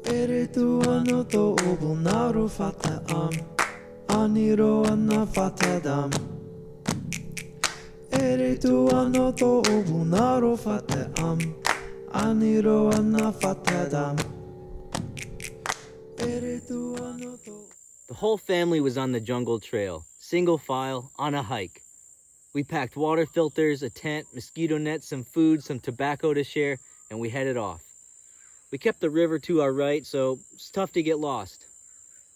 Eritu ano to obunaru fata aniro anna fatadam. Eritu ano to obunaru fata aniro anna fatadam. Eritu ano to. The whole family was on the jungle trail, single file, on a hike. We packed water filters, a tent, mosquito nets, some food, some tobacco to share, and we headed off. We kept the river to our right, so it's tough to get lost.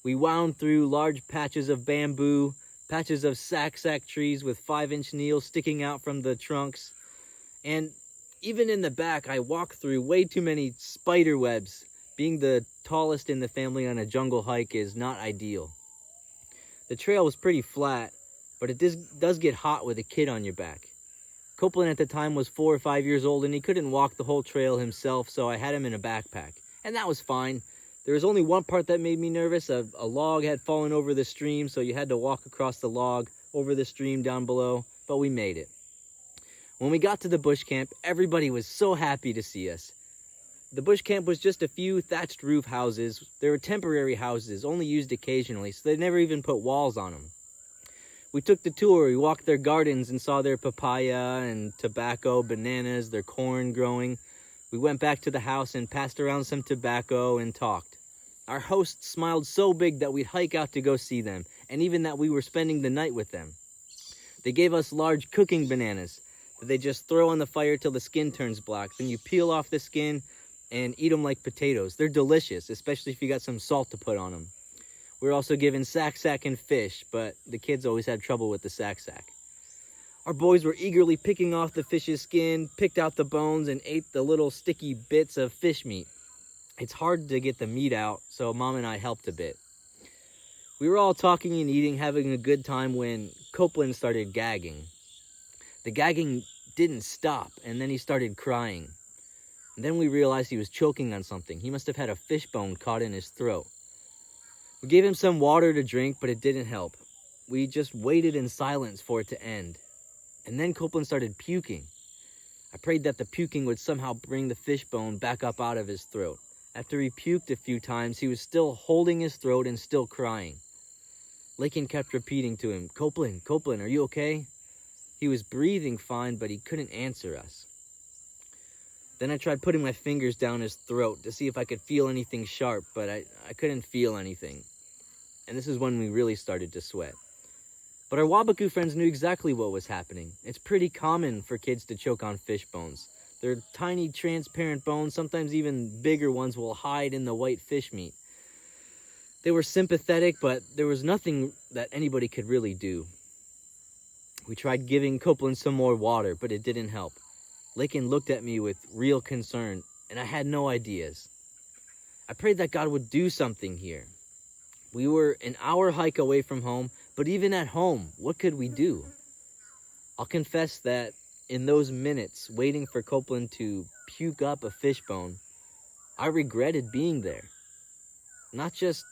We wound through large patches of bamboo, patches of sack trees with 5-inch needles sticking out from the trunks. And even in the back, I walked through way too many spider webs. Being the tallest in the family on a jungle hike is not ideal. The trail was pretty flat, but it does get hot with a kid on your back. Copeland at the time was 4 or 5 years old, and he couldn't walk the whole trail himself, so I had him in a backpack. And that was fine. There was only one part that made me nervous. A log had fallen over the stream, so you had to walk across the log over the stream down below, but we made it. When we got to the bush camp, everybody was so happy to see us. The bush camp was just a few thatched roof houses. They were temporary houses, only used occasionally, so they never even put walls on them. We took the tour, we walked their gardens and saw their papaya and tobacco, bananas, their corn growing. We went back to the house and passed around some tobacco and talked. Our host smiled so big that we'd hike out to go see them, and even that we were spending the night with them. They gave us large cooking bananas that they just throw on the fire till the skin turns black. Then you peel off the skin and eat them like potatoes. They're delicious, especially if you got some salt to put on them. We were also given sack and fish, but the kids always had trouble with the sack. Our boys were eagerly picking off the fish's skin, picked out the bones, and ate the little sticky bits of fish meat. It's hard to get the meat out, so Mom and I helped a bit. We were all talking and eating, having a good time when Copeland started gagging. The gagging didn't stop, and then he started crying. And then we realized he was choking on something. He must have had a fish bone caught in his throat. We gave him some water to drink, but it didn't help. We just waited in silence for it to end. And then Copeland started puking. I prayed that the puking would somehow bring the fish bone back up out of his throat. After he puked a few times, he was still holding his throat and still crying. Lakin kept repeating to him, Copeland, are you okay? He was breathing fine, but he couldn't answer us. Then I tried putting my fingers down his throat to see if I could feel anything sharp, but I couldn't feel anything. And this is when we really started to sweat. But our Wabaku friends knew exactly what was happening. It's pretty common for kids to choke on fish bones. They're tiny, transparent bones. Sometimes even bigger ones will hide in the white fish meat. They were sympathetic, but there was nothing that anybody could really do. We tried giving Copeland some more water, but it didn't help. Lakin looked at me with real concern, and I had no ideas. I prayed that God would do something here. We were an hour hike away from home, but even at home, what could we do? I'll confess that in those minutes waiting for Copeland to puke up a fish bone, I regretted being there. Not just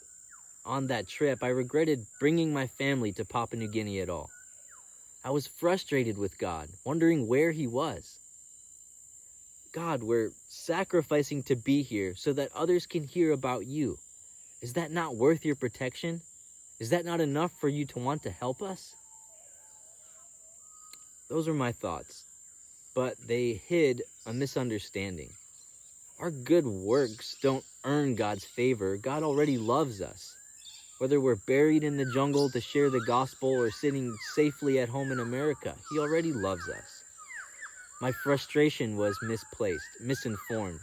on that trip, I regretted bringing my family to Papua New Guinea at all. I was frustrated with God, wondering where he was. God, we're sacrificing to be here so that others can hear about you. Is that not worth your protection? Is that not enough for you to want to help us? Those were my thoughts, but they hid a misunderstanding. Our good works don't earn God's favor. God already loves us. Whether we're buried in the jungle to share the gospel or sitting safely at home in America, he already loves us. My frustration was misplaced, misinformed.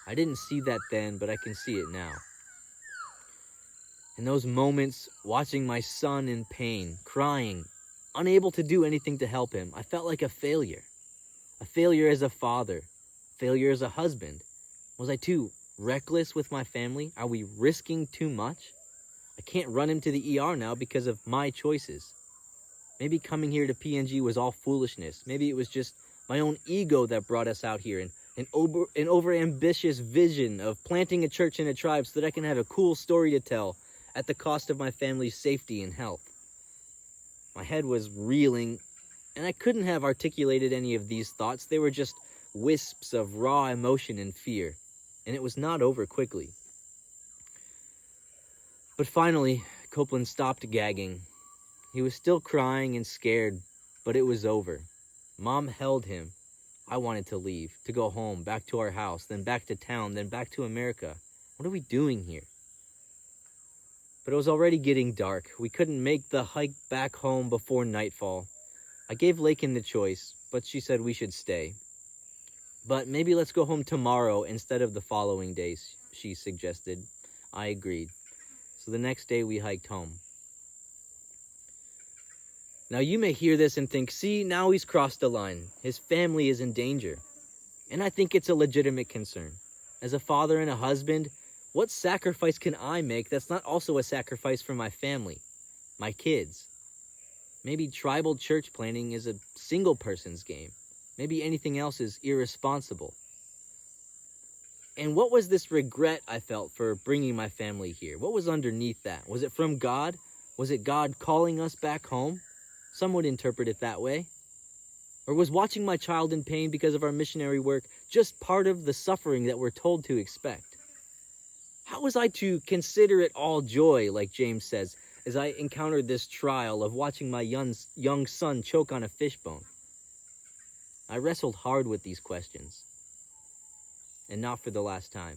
I didn't see that then, but I can see it now. In those moments, watching my son in pain, crying, unable to do anything to help him, I felt like a failure. A failure as a father, failure as a husband. Was I too reckless with my family? Are we risking too much? I can't run him to the ER now because of my choices. Maybe coming here to PNG was all foolishness. Maybe it was just my own ego that brought us out here, and an overambitious vision of planting a church in a tribe so that I can have a cool story to tell at the cost of my family's safety and health. My head was reeling, and I couldn't have articulated any of these thoughts. They were just wisps of raw emotion and fear, and it was not over quickly. But finally, Copeland stopped gagging. He was still crying and scared, but it was over. Mom held him. I wanted to leave, to go home, back to our house, then back to town, then back to America. What are we doing here? But it was already getting dark. We couldn't make the hike back home before nightfall. I gave Lakin the choice, but she said we should stay. But maybe let's go home tomorrow instead of the following days, she suggested. I agreed. So the next day we hiked home. Now you may hear this and think, see, now he's crossed the line. His family is in danger. And I think it's a legitimate concern. As a father and a husband, what sacrifice can I make that's not also a sacrifice for my family, my kids? Maybe tribal church planning is a single person's game. Maybe anything else is irresponsible. And what was this regret I felt for bringing my family here? What was underneath that? Was it from God? Was it God calling us back home? Some would interpret it that way. Or was watching my child in pain because of our missionary work just part of the suffering that we're told to expect? How was I to consider it all joy, like James says, as I encountered this trial of watching my young son choke on a fishbone? I wrestled hard with these questions, and not for the last time.